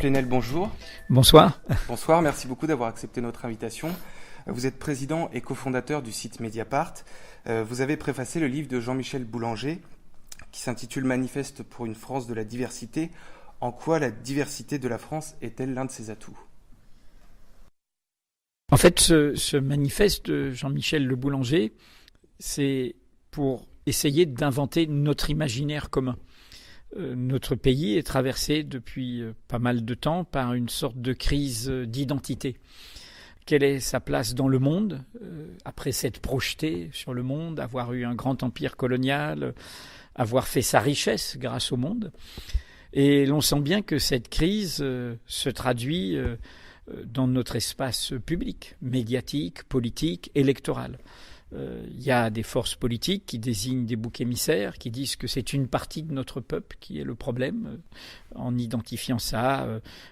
Plenel, bonjour. Bonsoir. Bonsoir, merci beaucoup d'avoir accepté notre invitation. Vous êtes président et cofondateur du site Mediapart. Vous avez préfacé le livre de Jean-Michel Boulanger qui s'intitule Manifeste pour une France de la diversité. En quoi la diversité de la France est-elle l'un de ses atouts ? En fait, ce manifeste de Jean-Michel Le Boulanger, c'est pour essayer d'inventer notre imaginaire commun. Notre pays est traversé depuis pas mal de temps par une sorte de crise d'identité. Quelle est sa place dans le monde, après s'être projeté sur le monde, avoir eu un grand empire colonial, avoir fait sa richesse grâce au monde. Et l'on sent bien que cette crise se traduit dans notre espace public, médiatique, politique, électoral. Il y a des forces politiques qui désignent des boucs émissaires, qui disent que c'est une partie de notre peuple qui est le problème, en identifiant ça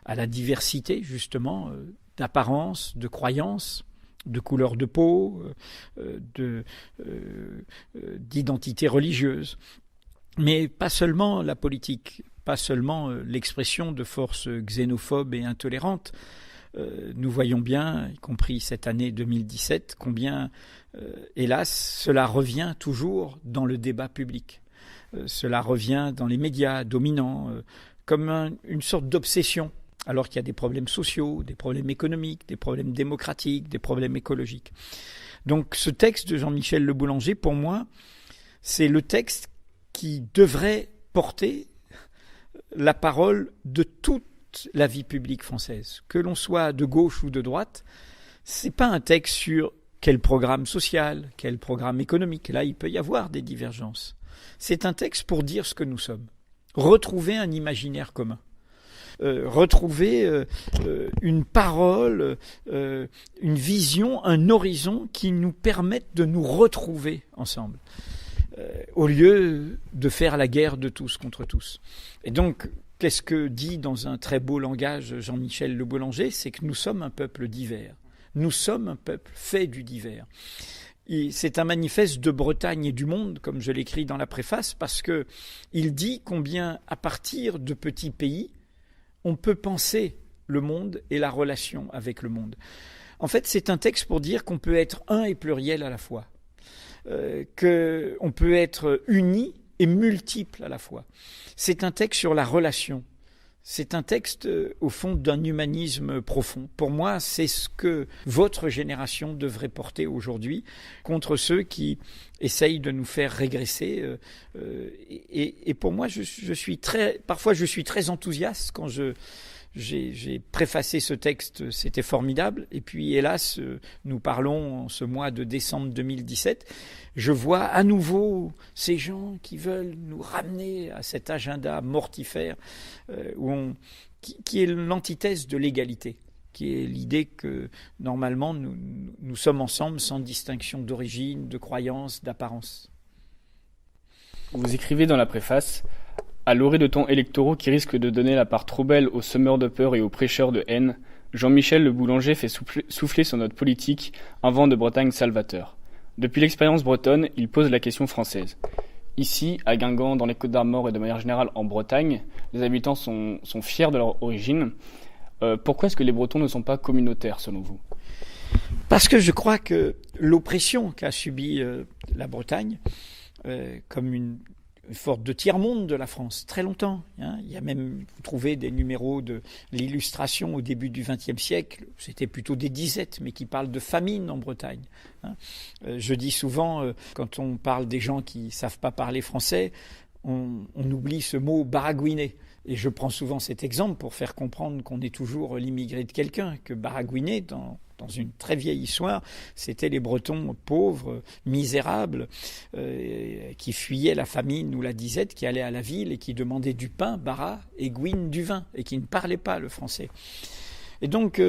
à la diversité, justement, d'apparence, de croyance, de couleur de peau, d'identité religieuse. Mais pas seulement la politique, pas seulement l'expression de forces xénophobes et intolérantes. Nous voyons bien, y compris cette année 2017, combien, hélas, cela revient toujours dans le débat public. Cela revient dans les médias dominants comme une sorte d'obsession, alors qu'il y a des problèmes sociaux, des problèmes économiques, des problèmes démocratiques, des problèmes écologiques. Donc ce texte de Jean-Michel Le Boulanger, pour moi, c'est le texte qui devrait porter la parole de toute la vie publique française. Que l'on soit de gauche ou de droite, c'est pas un texte sur quel programme social, quel programme économique. Là, il peut y avoir des divergences. C'est un texte pour dire ce que nous sommes. Retrouver un imaginaire commun. Retrouver une parole, une vision, un horizon qui nous permettent de nous retrouver ensemble. Au lieu de faire la guerre de tous contre tous. Et donc, qu'est-ce que dit dans un très beau langage Jean-Michel Le Boulanger ? C'est que nous sommes un peuple divers. Nous sommes un peuple fait du divers. Et c'est un manifeste de Bretagne et du monde, comme je l'écris dans la préface, parce que il dit combien, à partir de petits pays, on peut penser le monde et la relation avec le monde. En fait, c'est un texte pour dire qu'on peut être un et pluriel à la fois. Qu'on peut être uni et multiple à la fois. C'est un texte sur la relation. C'est un texte, au fond, d'un humanisme profond. Pour moi, c'est ce que votre génération devrait porter aujourd'hui contre ceux qui essayent de nous faire régresser. Et pour moi, parfois je suis très enthousiaste quand j'ai préfacé ce texte, c'était formidable. Et puis, hélas, nous parlons en ce mois de décembre 2017. Je vois à nouveau ces gens qui veulent nous ramener à cet agenda mortifère qui est l'antithèse de l'égalité, qui est l'idée que, normalement, nous sommes ensemble sans distinction d'origine, de croyance, d'apparence. Vous écrivez dans la préface « À l'orée de temps électoraux qui risquent de donner la part trop belle aux semeurs de peur et aux prêcheurs de haine, Jean-Michel Le Boulanger fait souffler sur notre politique un vent de Bretagne salvateur. Depuis l'expérience bretonne, il pose la question française. Ici, à Guingamp, dans les Côtes-d'Armor et de manière générale en Bretagne, les habitants sont fiers de leur origine. Pourquoi est-ce que les Bretons ne sont pas communautaires, selon vous ? Parce que je crois que l'oppression qu'a subie la Bretagne, comme une forte de tiers-monde de la France, très longtemps. Il y a même, vous trouvez des numéros de l'Illustration au début du XXe siècle, c'était plutôt des disettes, mais qui parlent de famine en Bretagne. Je dis souvent, quand on parle des gens qui ne savent pas parler français, on oublie ce mot baragouiner. Et je prends souvent cet exemple pour faire comprendre qu'on est toujours l'immigré de quelqu'un, que baragouiner, dans une très vieille histoire, c'était les Bretons pauvres, misérables, qui fuyaient la famine ou la disette, qui allaient à la ville et qui demandaient du pain, bara, et gouine du vin, et qui ne parlaient pas le français. Et donc,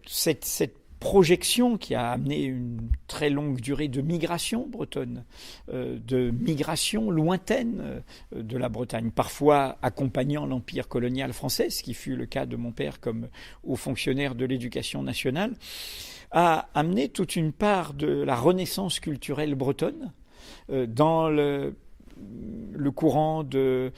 cette projection qui a amené une très longue durée de migration bretonne, de migration lointaine de la Bretagne, parfois accompagnant l'empire colonial français, ce qui fut le cas de mon père comme haut fonctionnaire de l'éducation nationale, a amené toute une part de la renaissance culturelle bretonne dans le courant de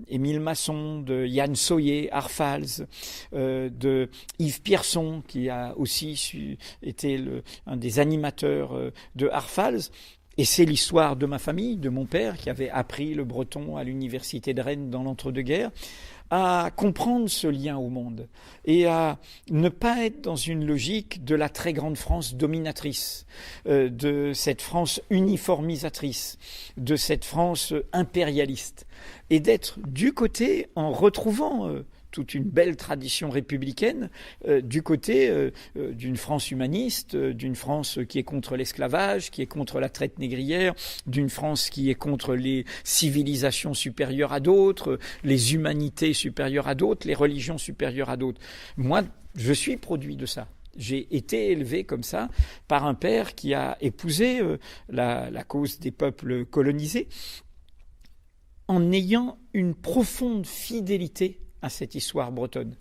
Émile Masson, de Yann Soyer, Arfals, de Yves Pierson, qui a aussi été un des animateurs de Arfals. Et c'est l'histoire de ma famille, de mon père, qui avait appris le breton à l'université de Rennes dans l'entre-deux-guerres, à comprendre ce lien au monde et à ne pas être dans une logique de la très grande France dominatrice, de cette France uniformisatrice, de cette France impérialiste, et d'être du côté, en retrouvant toute une belle tradition républicaine, du côté d'une France humaniste, d'une France qui est contre l'esclavage, qui est contre la traite négrière, d'une France qui est contre les civilisations supérieures à d'autres, les humanités supérieures à d'autres, les religions supérieures à d'autres. Moi, je suis produit de ça. J'ai été élevé comme ça par un père qui a épousé la cause des peuples colonisés en ayant une profonde fidélité à cette histoire bretonne.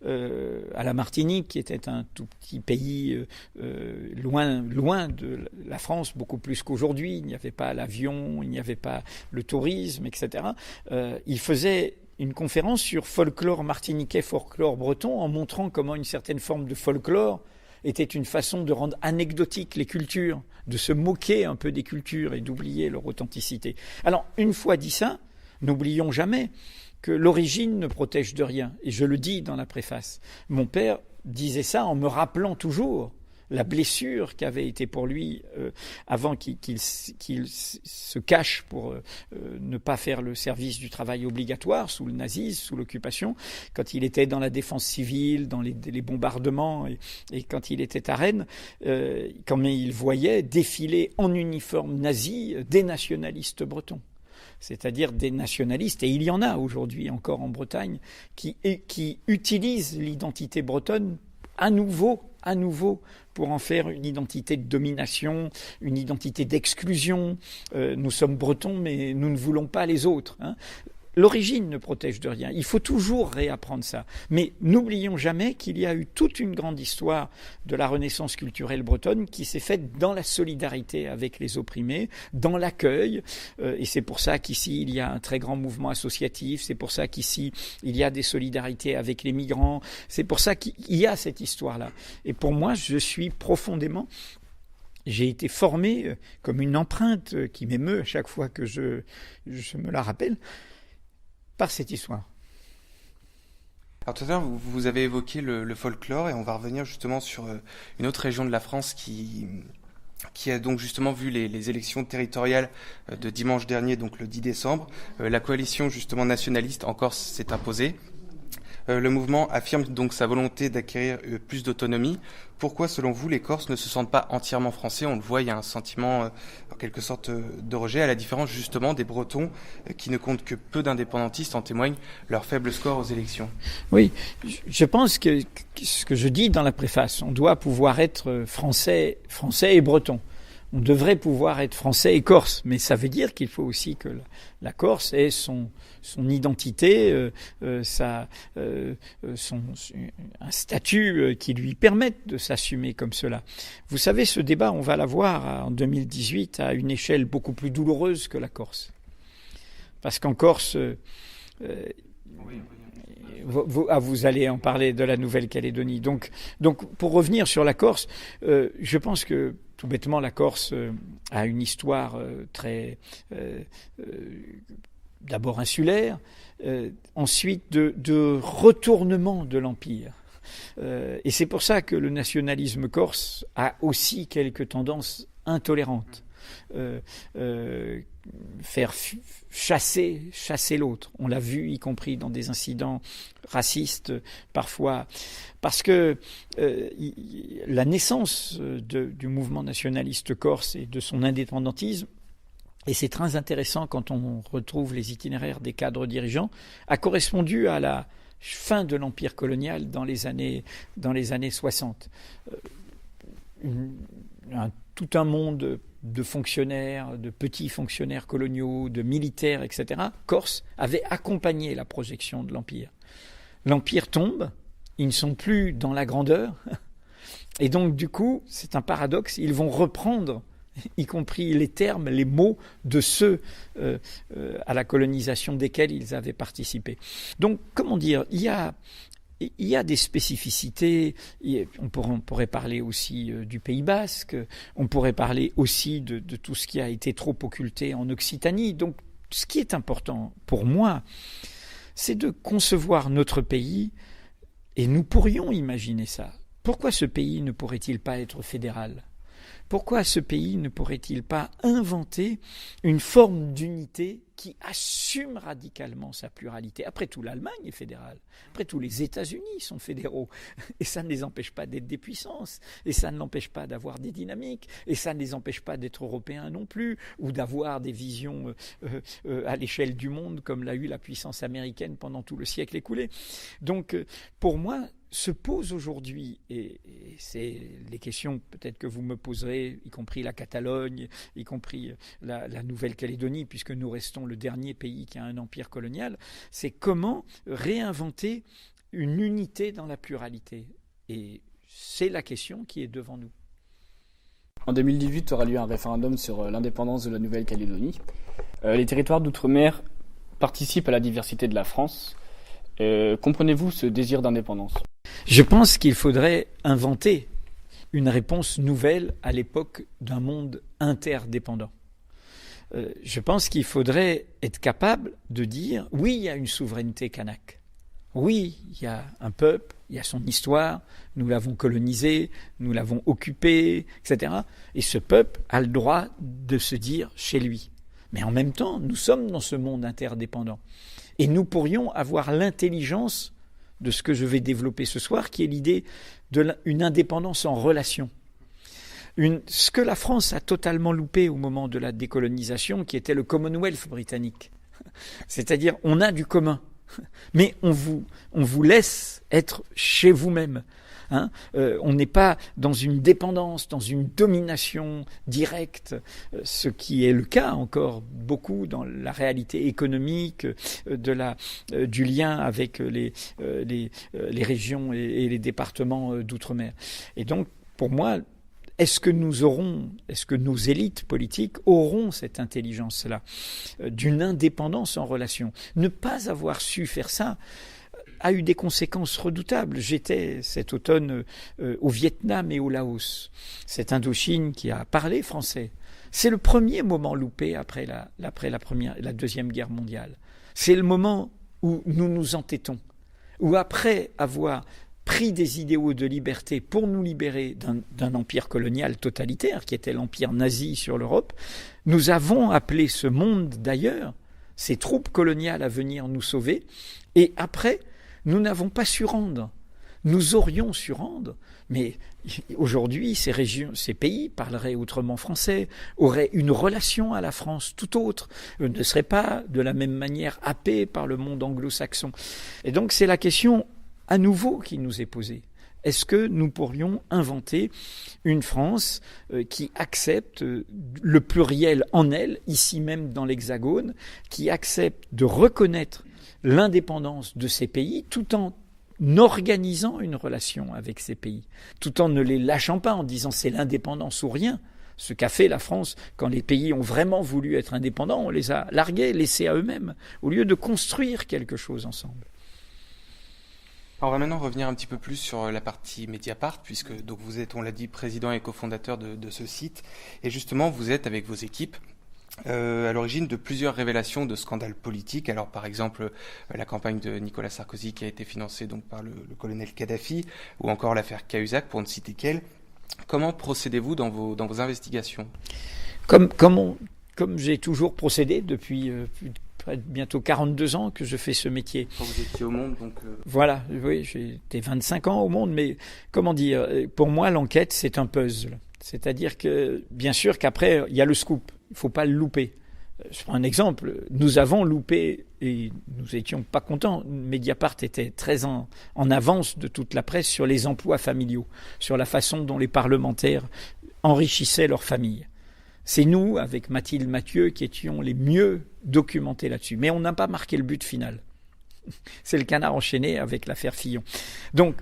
À la Martinique, qui était un tout petit pays loin de la France, beaucoup plus qu'aujourd'hui, il n'y avait pas l'avion, il n'y avait pas le tourisme, etc. Il faisait une conférence sur folklore martiniquais, folklore breton, en montrant comment une certaine forme de folklore était une façon de rendre anecdotiques les cultures, de se moquer un peu des cultures et d'oublier leur authenticité. Alors, une fois dit ça, n'oublions jamais que l'origine ne protège de rien. Et je le dis dans la préface. Mon père disait ça en me rappelant toujours la blessure qu'avait été pour lui avant qu'il se cache pour ne pas faire le service du travail obligatoire sous le nazisme, sous l'occupation, quand il était dans la défense civile, dans les bombardements et quand il était à Rennes, quand il voyait défiler en uniforme nazi des nationalistes bretons. C'est-à-dire des nationalistes, et il y en a aujourd'hui encore en Bretagne, qui utilisent l'identité bretonne à nouveau pour en faire une identité de domination, une identité d'exclusion. Nous sommes bretons, mais nous ne voulons pas les autres. L'origine ne protège de rien. Il faut toujours réapprendre ça. Mais n'oublions jamais qu'il y a eu toute une grande histoire de la renaissance culturelle bretonne qui s'est faite dans la solidarité avec les opprimés, dans l'accueil. Et c'est pour ça qu'ici, il y a un très grand mouvement associatif. C'est pour ça qu'ici, il y a des solidarités avec les migrants. C'est pour ça qu'il y a cette histoire-là. Et pour moi, je suis profondément... J'ai été formé comme une empreinte qui m'émeut à chaque fois que je me la rappelle, par cette histoire. Alors tout à l'heure, vous avez évoqué le folklore, et on va revenir justement sur une autre région de la France qui a donc justement vu les élections territoriales de dimanche dernier, donc le 10 décembre. La coalition justement nationaliste en Corse s'est imposée. Le mouvement affirme donc sa volonté d'acquérir plus d'autonomie. Pourquoi, selon vous, les Corses ne se sentent pas entièrement français ? On le voit, il y a un sentiment, en quelque sorte, de rejet, à la différence justement des Bretons qui ne comptent que peu d'indépendantistes, en témoigne leur faible score aux élections. Oui, je pense que ce que je dis dans la préface, on doit pouvoir être français et breton. On devrait pouvoir être français et corse, mais ça veut dire qu'il faut aussi que la Corse ait son identité, un statut qui lui permette de s'assumer comme cela. Vous savez, ce débat, on va l'avoir en 2018 à une échelle beaucoup plus douloureuse que la Corse. Parce qu'en Corse... Vous allez en parler de la Nouvelle-Calédonie. Donc, pour revenir sur la Corse, je pense que tout bêtement, la Corse a une histoire très d'abord insulaire, ensuite de retournement de l'Empire. Et c'est pour ça que le nationalisme corse a aussi quelques tendances intolérantes. Faire chasser l'autre. On l'a vu, y compris dans des incidents racistes, parfois. Parce que la naissance du mouvement nationaliste corse et de son indépendantisme, et c'est très intéressant quand on retrouve les itinéraires des cadres dirigeants, a correspondu à la fin de l'empire colonial dans les années 60. Tout un monde de fonctionnaires, de petits fonctionnaires coloniaux, de militaires, etc., Corse avait accompagné la projection de l'Empire. L'Empire tombe, ils ne sont plus dans la grandeur, et donc du coup, c'est un paradoxe, ils vont reprendre y compris les termes, les mots de ceux à la colonisation desquels ils avaient participé. Donc, comment dire, il y a des spécificités. On pourrait parler aussi du Pays Basque, on pourrait parler aussi de tout ce qui a été trop occulté en Occitanie. Donc, ce qui est important pour moi, c'est de concevoir notre pays, et nous pourrions imaginer ça. Pourquoi ce pays ne pourrait-il pas être fédéral ? Pourquoi ce pays ne pourrait-il pas inventer une forme d'unité qui assume radicalement sa pluralité ? Après tout, l'Allemagne est fédérale. Après tout, les États-Unis sont fédéraux. Et ça ne les empêche pas d'être des puissances. Et ça ne l'empêche pas d'avoir des dynamiques. Et ça ne les empêche pas d'être européens non plus. Ou d'avoir des visions à l'échelle du monde, comme l'a eu la puissance américaine pendant tout le siècle écoulé. Donc, pour moi, se pose aujourd'hui, et c'est les questions peut-être que vous me poserez, y compris la Catalogne, y compris la Nouvelle-Calédonie, puisque nous restons le dernier pays qui a un empire colonial, c'est comment réinventer une unité dans la pluralité. Et c'est la question qui est devant nous. En 2018 aura lieu un référendum sur l'indépendance de la Nouvelle-Calédonie. Les territoires d'outre-mer participent à la diversité de la France. Comprenez-vous ce désir d'indépendance ? Je pense qu'il faudrait inventer une réponse nouvelle à l'époque d'un monde interdépendant. Je pense qu'il faudrait être capable de dire, oui, il y a une souveraineté kanak. Oui, il y a un peuple, il y a son histoire, nous l'avons colonisé, nous l'avons occupé, etc. Et ce peuple a le droit de se dire chez lui. Mais en même temps, nous sommes dans ce monde interdépendant. Et nous pourrions avoir l'intelligence de ce que je vais développer ce soir, qui est l'idée d'une indépendance en relation. Ce que la France a totalement loupé au moment de la décolonisation, qui était le Commonwealth britannique. C'est-à-dire, on a du commun, mais on vous laisse être chez vous-même. On n'est pas dans une dépendance, dans une domination directe, ce qui est le cas encore beaucoup dans la réalité économique du lien avec les régions et les départements d'outre-mer. Et donc, pour moi, est-ce que nos élites politiques auront cette intelligence-là, d'une indépendance en relation ? Ne pas avoir su faire ça a eu des conséquences redoutables. J'étais cet automne au Vietnam et au Laos. Cette Indochine qui a parlé français. C'est le premier moment loupé après la Deuxième Guerre mondiale. C'est le moment où nous nous entêtons, où après avoir pris des idéaux de liberté pour nous libérer d'un empire colonial totalitaire qui était l'empire nazi sur l'Europe, nous avons appelé ce monde d'ailleurs, ces troupes coloniales à venir nous sauver, et après, nous n'avons pas su rendre. Nous aurions su rendre, mais aujourd'hui, ces pays parleraient autrement français, auraient une relation à la France tout autre, ne seraient pas de la même manière happés par le monde anglo-saxon. Et donc, c'est la question à nouveau qui nous est posée. Est-ce que nous pourrions inventer une France qui accepte le pluriel en elle, ici même dans l'Hexagone, qui accepte de reconnaître l'indépendance de ces pays tout en organisant une relation avec ces pays, tout en ne les lâchant pas en disant c'est l'indépendance ou rien. Ce qu'a fait la France quand les pays ont vraiment voulu être indépendants, on les a largués, laissés à eux-mêmes, au lieu de construire quelque chose ensemble. Alors, on va maintenant revenir un petit peu plus sur la partie Mediapart, puisque donc vous êtes, on l'a dit, président et cofondateur de ce site, et justement vous êtes avec vos équipes à l'origine de plusieurs révélations de scandales politiques. Alors par exemple la campagne de Nicolas Sarkozy qui a été financée donc par le colonel Kadhafi, ou encore l'affaire Cahuzac pour ne citer qu'elle. Comment procédez-vous dans vos investigations ? Comme j'ai toujours procédé depuis bientôt 42 ans que je fais ce métier. Quand vous étiez au Monde, donc... Voilà, oui, j'étais 25 ans au Monde, mais comment dire, pour moi l'enquête c'est un puzzle. C'est-à-dire que, bien sûr qu'après, il y a le scoop. Il ne faut pas le louper. Je prends un exemple. Nous avons loupé, et nous n'étions pas contents. Mediapart était très en avance de toute la presse sur les emplois familiaux, sur la façon dont les parlementaires enrichissaient leurs familles. C'est nous, avec Mathilde Mathieu, qui étions les mieux documentés là-dessus. Mais on n'a pas marqué le but final. C'est le canard enchaîné avec l'affaire Fillon. Donc,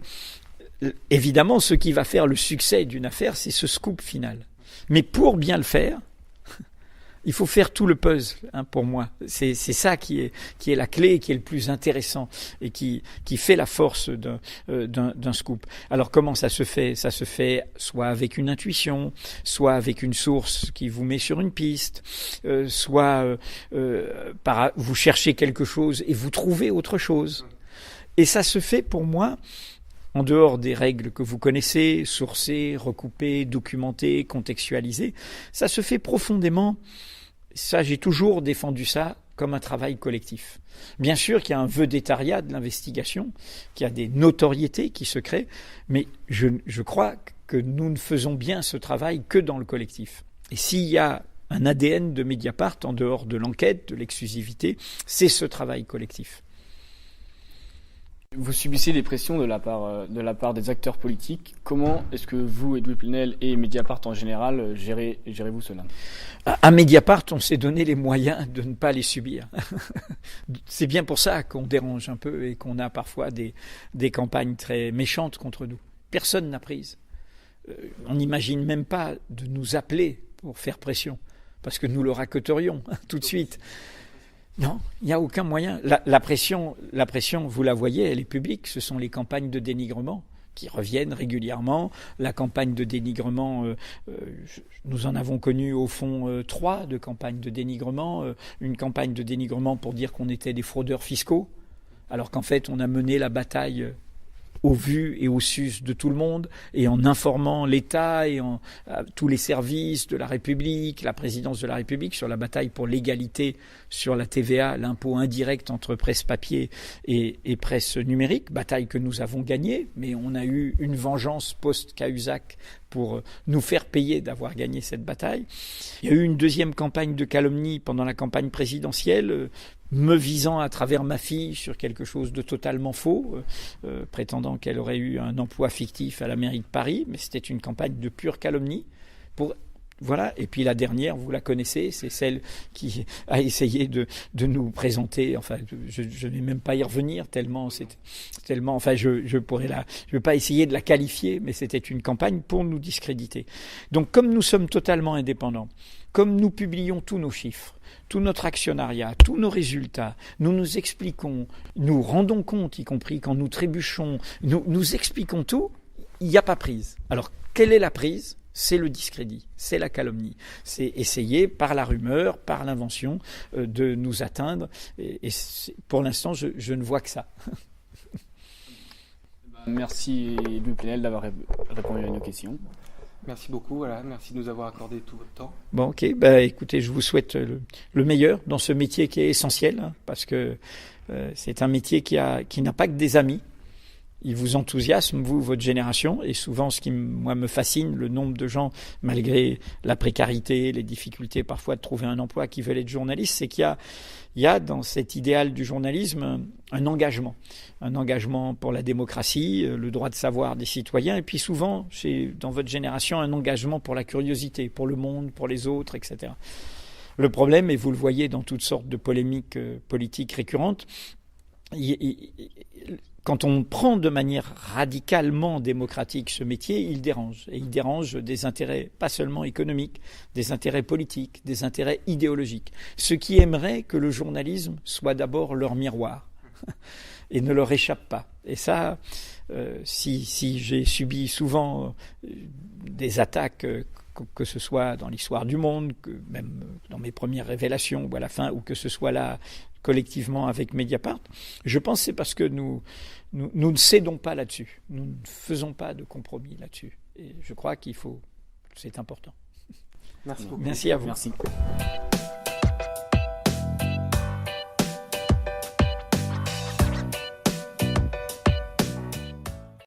évidemment, ce qui va faire le succès d'une affaire, c'est ce scoop final. Mais pour bien le faire, il faut faire tout le puzzle, pour moi. C'est ça qui est la clé, qui est le plus intéressant et qui fait la force d'un scoop. Alors comment ça se fait ? Ça se fait soit avec une intuition, soit avec une source qui vous met sur une piste, soit vous cherchez quelque chose et vous trouvez autre chose. Et ça se fait pour moi en dehors des règles que vous connaissez, sourcer, recouper, documenter, contextualiser. Ça se fait profondément. Ça, j'ai toujours défendu ça comme un travail collectif. Bien sûr qu'il y a un vedettariat de l'investigation, qu'il y a des notoriétés qui se créent, mais je crois que nous ne faisons bien ce travail que dans le collectif. Et s'il y a un ADN de Mediapart, en dehors de l'enquête, de l'exclusivité, c'est ce travail collectif. Vous subissez des pressions de la part des acteurs politiques. Comment est-ce que vous, Edoui Plenel, et Mediapart en général, gérez-vous cela ? À Mediapart, on s'est donné les moyens de ne pas les subir. C'est bien pour ça qu'on dérange un peu et qu'on a parfois des campagnes très méchantes contre nous. Personne n'a prise. On n'imagine même pas de nous appeler pour faire pression, parce que nous le racotterions tout de suite. Non, il n'y a aucun moyen. La pression, vous la voyez, elle est publique. Ce sont les campagnes de dénigrement qui reviennent régulièrement. La campagne de dénigrement, nous en avons connu au fond 3 de campagnes de dénigrement. Une campagne de dénigrement pour dire qu'on était des fraudeurs fiscaux, alors qu'en fait on a mené la bataille au vu et au sus de tout le monde, et en informant l'État et tous les services de la République, la présidence de la République, sur la bataille pour l'égalité sur la TVA, l'impôt indirect entre presse papier et presse numérique, bataille que nous avons gagnée, mais on a eu une vengeance post-Cahuzac pour nous faire payer d'avoir gagné cette bataille. Il y a eu une deuxième campagne de calomnie pendant la campagne présidentielle, me visant à travers ma fille sur quelque chose de totalement faux, prétendant qu'elle aurait eu un emploi fictif à la mairie de Paris, mais c'était une campagne de pure calomnie. Voilà. Et puis la dernière, vous la connaissez, c'est celle qui a essayé de nous présenter. Enfin, je ne vais même pas y revenir tellement. Enfin, je vais pas essayer de la qualifier, mais c'était une campagne pour nous discréditer. Donc, comme nous sommes totalement indépendants, comme nous publions tous nos chiffres, tout notre actionnariat, tous nos résultats, nous nous expliquons, nous rendons compte, y compris quand nous trébuchons, nous expliquons tout, il n'y a pas prise. Alors, quelle est la prise ? C'est le discrédit, c'est la calomnie. C'est essayer, par la rumeur, par l'invention, de nous atteindre. Et pour l'instant, je ne vois que ça. Merci, Edoui Plenel, d'avoir répondu à nos questions. Merci beaucoup, merci de nous avoir accordé tout votre temps. Bon, ok, écoutez, je vous souhaite le meilleur dans ce métier qui est essentiel, parce que c'est un métier qui n'a pas que des amis. Il vous enthousiasme, vous, votre génération, et souvent ce qui, moi, me fascine, le nombre de gens, malgré la précarité, les difficultés parfois de trouver un emploi, qui veulent être journalistes, c'est qu'il y a dans cet idéal du journalisme un engagement pour la démocratie, le droit de savoir des citoyens, et puis souvent, dans votre génération, un engagement pour la curiosité, pour le monde, pour les autres, etc. Le problème, et vous le voyez dans toutes sortes de polémiques politiques récurrentes, quand on prend de manière radicalement démocratique ce métier, il dérange. Et il dérange des intérêts pas seulement économiques, des intérêts politiques, des intérêts idéologiques. Ceux qui aimeraient que le journalisme soit d'abord leur miroir et ne leur échappe pas. Et ça, si j'ai subi souvent des attaques, que ce soit dans l'histoire du monde, même dans mes premières révélations ou à la fin, ou que ce soit là collectivement avec Mediapart, je pense que c'est parce que nous ne cédons pas là-dessus. Nous ne faisons pas de compromis là-dessus. Et je crois c'est important. Merci beaucoup. Merci à vous. Merci.